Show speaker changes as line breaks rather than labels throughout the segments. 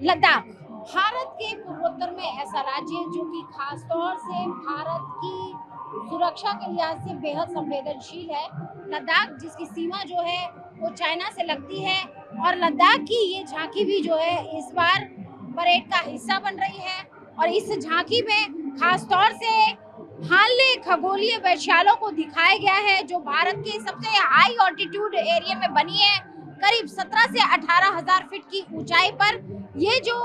लद्दाख भारत के पूर्वोत्तर में ऐसा राज्य है जो कि खास तौर से भारत की सुरक्षा के लिहाज से बेहद संवेदनशील है। लद्दाख जिसकी सीमा जो है वो चाइना से लगती है और लद्दाख की ये झांकी भी जो है इस बार परेड का हिस्सा बन रही है। और इस झांकी में खास तौर से हाल खगोलीय वैश्यालों को दिखाया गया है जो भारत के सबसे हाई ऑल्टीट्यूड एरिया में बनी है। करीब 17 से 18,000 फीट की ऊंचाई पर ये जो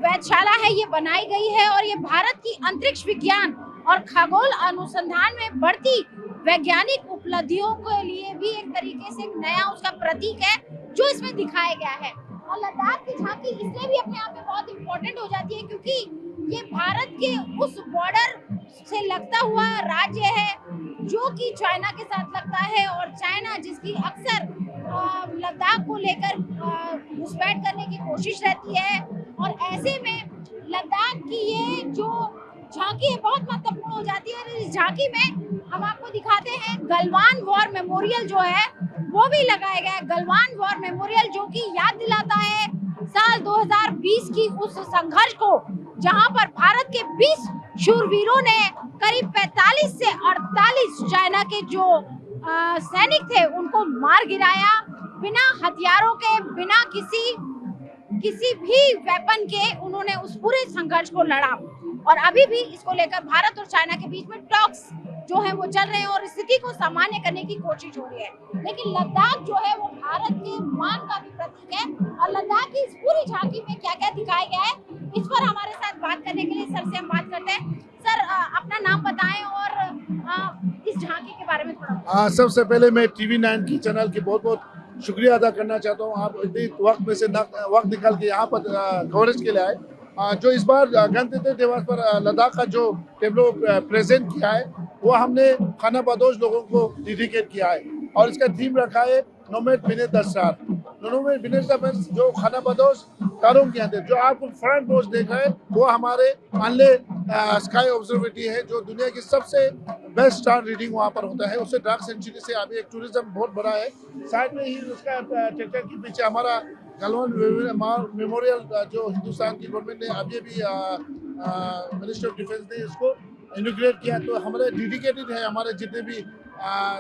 वेधशाला है ये बनाई गई है और ये भारत की अंतरिक्ष विज्ञान और खगोल अनुसंधान में बढ़ती वैज्ञानिक उपलब्धियों के लिए भी एक तरीके से नया उसका प्रतीक है जो इसमें दिखाया गया है। और लद्दाख की झांकी इसलिए भी अपने आप में बहुत इम्पोर्टेंट हो जाती है क्योंकि ये भारत के उस बॉर्डर से लगता हुआ राज्य है जो कि चाइना के साथ लगता है और चाइना जिसकी अक्सर लद्दाख को लेकर घुसपैठ करने की कोशिश रहती है। और ऐसे में लद्दाख की ये जो झांकी है बहुत महत्वपूर्ण हो जाती है। इस झांकी में हम आपको दिखाते हैं गलवान वॉर मेमोरियल जो है वो भी लगाया गया है। गलवान वॉर मेमोरियल जो कि याद दिलाता है साल 2020 की उस संघर्ष को जहां पर भारत के 20 शूरवीरों ने करीब 45 से 48 चाइना के जो सैनिक थे उनको मार गिराया बिना हथियारों के, बिना किसी भी वेपन के उन्होंने उस पूरे संघर्ष को लड़ा। और अभी भी इसको लेकर भारत और चाइना के बीच में टॉक्स जो है वो चल रहे हैं और स्थिति को सामान्य करने की कोशिश हो रही है। लेकिन लद्दाख जो है वो भारत के मान का भी प्रतीक है। और लद्दाख की इस पूरी झांकी में क्या क्या दिखाया गया है इस पर हमारे साथ बात करने के लिए सर से हम बात करते हैं। सर अपना नाम बताएं और इस झांकी के बारे में थोड़ा।
सबसे पहले मैं TV9 की चैनल की बहुत बहुत शुक्रिया अदा करना चाहता हूँ। आप इतनी वक्त में से वक्त निकाल के यहाँ पर कवरेज के लिए आए। जो इस बार गणतंत्र दिवस पर लद्दाख का जो टेबलो प्रेजेंट किया है वो हमने खाना बदोश लोगों को डेडिकेट किया है और इसका थीम रखा है nomad beneath the star. Nomad beneath the means जो खाना बदोश तारों के अंदर जो आपको फ्रंट पोस्ट देखा है वो हमारे अनले स्काई ऑब्जर्वेटरी है जो दुनिया की सबसे बेस्ट स्टार रीडिंग वहाँ पर होता है। उससे डार्क सेंचुरी से अभी एक टूरिज्म बहुत बड़ा है। साइड में ही उसका ट्रैक्टर के पीछे हमारा गलवान मेमोरियल जो हिंदुस्तान की गवर्नमेंट ने अभी मिनिस्टर ऑफ डिफेंस ने इसको इनॉग्रेट किया। तो हमारे डेडिकेटेड है हमारे जितने भी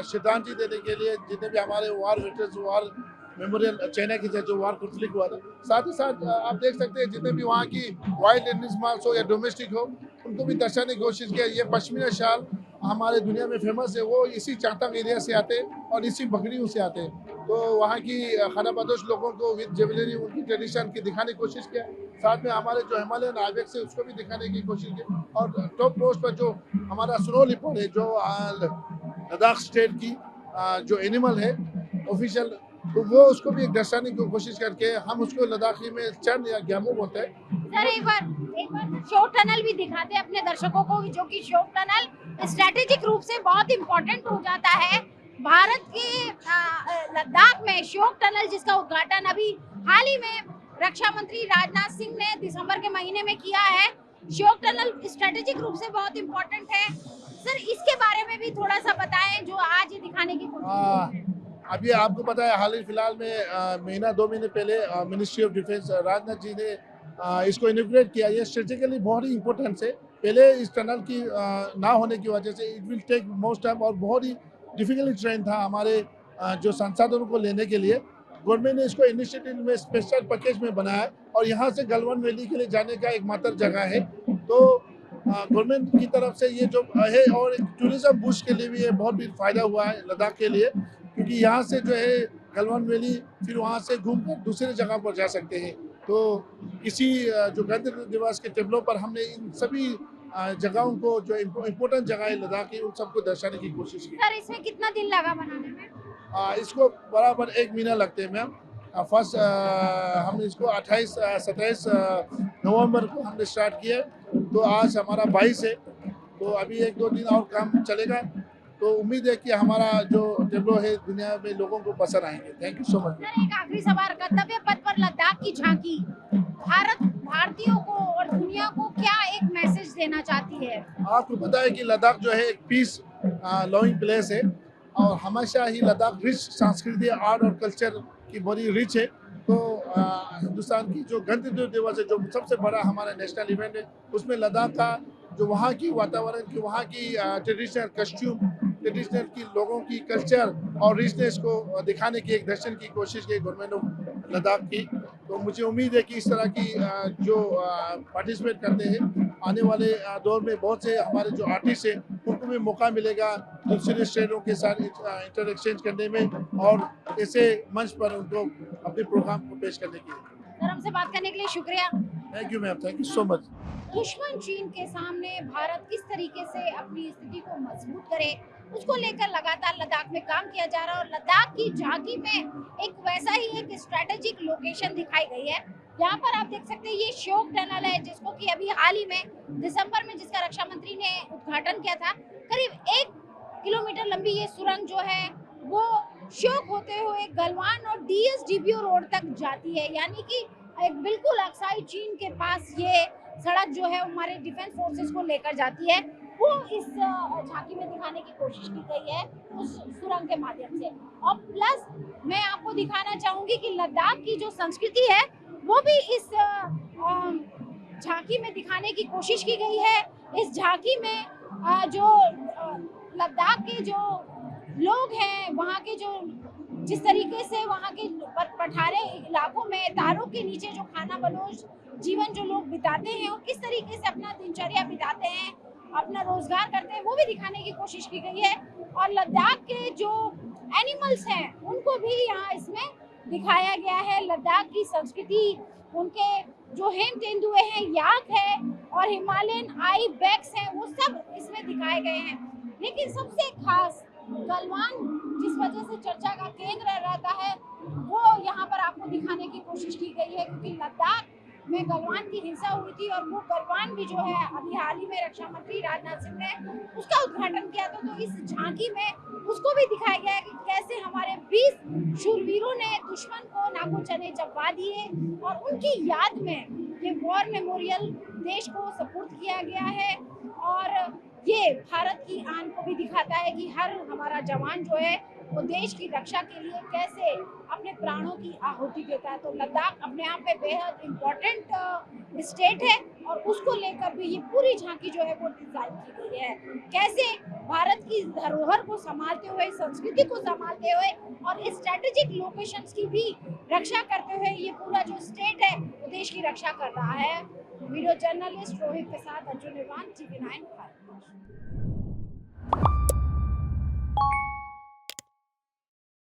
श्रद्धांजलि देने के लिए जितने भी हमारे वार वेटर्स वार मेमोरियल चाइना की जो वार कॉन्फ्लिक्ट हुआ था। साथ ही साथ आप देख सकते हैं जितने भी वहाँ की वाइल्ड एनिमल्स हो या डोमेस्टिक हो उनको भी दर्शाने की कोशिश किया। ये पश्मीना शाल हमारे दुनिया में फेमस है वो इसी चांगतांग एरिया से आते हैं और इसी बकरियों से आते हैं। तो वहाँ की खाना बदोश लोगों को विद ज्वेलरी उनकी ट्रेडिशन की दिखाने की कोशिश किया। साथ में हमारे जो हिमालयन आइबेक्स है उसको भी दिखाने की कोशिश की। और टॉप पोस्ट पर जो हमारा स्नो लिपर्ड है जो लद्दाख स्टेट की जो एनिमल है ऑफिशियल तो वो उसको भी एक दर्शाने की कोशिश करके हम उसको लद्दाखी में चंद या ग्यामो बोलते हैं।
सर एक बार शोक टनल भी दिखाते हैं अपने दर्शकों को जो कि शोक टनल स्ट्रेटेजिक रूप से बहुत इम्पोर्टेंट हो जाता है भारत के लद्दाख में। शोक टनल जिसका उद्घाटन अभी हाल ही में रक्षा मंत्री राजनाथ सिंह ने दिसंबर के महीने में किया है। शोक टनल स्ट्रेटेजिक रूप से बहुत इम्पोर्टेंट है। सर इसके बारे में भी थोड़ा सा बताएं जो आज ये दिखाने की कोशिश।
अभी आपको पता है हाल ही फिलहाल में महीना 2 महीने पहले ministry of defence Rajnath ji ने इसको इनॉग्रेट किया। ये स्ट्रेटेजिकली बहुत ही इंपॉर्टेंट है। पहले इस टनल की ना होने की वजह से it will take most time और बहुत ही डिफिकल्ट ट्रेन था हमारे जो संसाधनों को लेने के लिए। गवर्नमेंट ने इसको इनिशिएटिव में स्पेशल पैकेज में बनाया और यहाँ से गलवान वैली के लिए जाने का एकमात्र जगह है। तो गवर्नमेंट की तरफ से ये जो है और टूरिज्म बूस्ट के लिए भी ये बहुत भी फायदा हुआ है लद्दाख के लिए क्योंकि यहाँ से जो है गलवान वैली फिर वहाँ से घूमकर दूसरी जगह पर जा सकते हैं। तो इसी जो गणतंत्र दिवस के टेबलों पर हमने इन सभी जगहों को जो इम्पोर्टेंट जगह है लद्दाख की उन सबको दर्शाने की कोशिश की।
सर इसमें कितना दिन लगा बनाने में?
इसको बराबर 1 महीना लगते हैं मैम। फर्स्ट हम इसको 27 नवंबर को हमने स्टार्ट किया तो आज हमारा 22 है। तो अभी 1-2 दिन और काम चलेगा तो उम्मीद है कि हमारा जो टेबलो है दुनिया में लोगों को पसंद आएंगे। Thank you so much.
Sir एक आखिरी सवाल, गंतव्य पथ पर लद्दाख की झांकी भारतीयों को और दुनिया को क्या एक मैसेज देना चाहती है?
आपको पता है कि लद्दाख जो है एक पीस लविंग प्लेस है और हमेशा ही लद्दाख रिच संस्कृति आर्ट और कल्चर की बड़ी रिच है। तो हिंदुस्तान की जो गणतंत्र दिवस है, जो सबसे बड़ा हमारा नेशनल इवेंट है, उसमें लद्दाख का जो वहाँ की वातावरण की, वहाँ की ट्रेडिशनल कस्ट्यूम, ट्रेडिशनल की लोगों की कल्चर और रिचनेस को दिखाने की एक दर्शन की कोशिश की गवर्नमेंट ऑफ लद्दाख की। तो मुझे उम्मीद है कि इस तरह की जो पार्टिसिपेट करते हैं, आने वाले दौर में बहुत से हमारे जो आर्टिस्ट हैं उनको भी मौका मिलेगा दूसरे स्टेटों के साथ इंटर एक्सचेंज करने में और ऐसे मंच पर उनको अपने प्रोग्राम को पेश करने के लिए।
सर, हमसे बात करने के लिए शुक्रिया।
Thank you ma'am, thank you so much.
दुश्मन चीन के सामने भारत किस तरीके से अपनी स्थिति को मजबूत करे, उसको लेकर लगातार लद्दाख में काम किया जा रहा है। और लद्दाख की झांकी में एक वैसा ही एक स्ट्रेटेजिक लोकेशन दिखाई गई है। यहाँ पर आप देख सकते हैं, ये श्योक टनल है, जिसको कि अभी हाल ही में दिसंबर में जिसका रक्षा मंत्री ने उद्घाटन किया था। करीब 1 किलोमीटर लंबी ये सुरंग जो है वो श्योक होते हुए गलवान और DSDPO रोड तक जाती है। यानी कि एक बिल्कुल अक्साई चीन के पास ये सड़क जो है हमारे डिफेंस फोर्सेस को लेकर जाती है, वो इस झांकी में दिखाने की कोशिश की गई है उस सुरंग के माध्यम से। और प्लस मैं आपको दिखाना चाहूंगी कि लद्दाख की जो संस्कृति है वो भी इस झांकी में दिखाने की कोशिश की गई है। इस झांकी में जो लद्दाख के जो लोग हैं, वहाँ के जो जिस तरीके से वहाँ के पठारे इलाकों में तारों के नीचे जो खाना बलोच जीवन जो लोग बिताते हैं और किस तरीके से अपना दिनचर्या बिताते हैं, अपना रोजगार करते हैं, वो भी दिखाने की कोशिश की गई है। और लद्दाख के जो एनिमल्स हैं उनको भी यहाँ इसमें दिखाया गया है। लद्दाख की संस्कृति, उनके जो हिम तेंदुए हैं, याक है और हिमालयन आई बैक्स हैं, वो सब इसमें दिखाए गए हैं। लेकिन सबसे खास गलवान जिस वजह से चर्चा का केंद्र रहता है, वो यहाँ पर आपको दिखाने की कोशिश की गई है, क्योंकि लद्दाख में गलवान की हिंसा हुई थी और वो गलवान भी जो है अभी हाल ही में रक्षा मंत्री राजनाथ सिंह ने उसका उद्घाटन किया था। तो इस झांकी में उसको भी दिखाया गया है कि कैसे हमारे 20 शूरवीरों ने दुश्मन को नाको चने चबवा दिए और उनकी याद में ये वॉर मेमोरियल देश को सपुर्द किया गया है। और ये भारत की आन को भी दिखाता है कि हर हमारा जवान जो है वो देश की रक्षा के लिए कैसे अपने प्राणों की आहुति देता है। तो लद्दाख अपने आप में बेहद इम्पोर्टेंट स्टेट है और उसको लेकर भी ये पूरी झांकी जो है वो डिजाइन की गई है। कैसे भारत की धरोहर को संभालते हुए, संस्कृति को संभालते हुए और स्ट्रेटेजिक लोकेशंस की भी रक्षा करते हुए ये पूरा जो स्टेट है वो देश की रक्षा कर रहा है। वीडियो जर्नलिस्ट रोहित के साथ अर्जुन इरफान, TV9 भारत।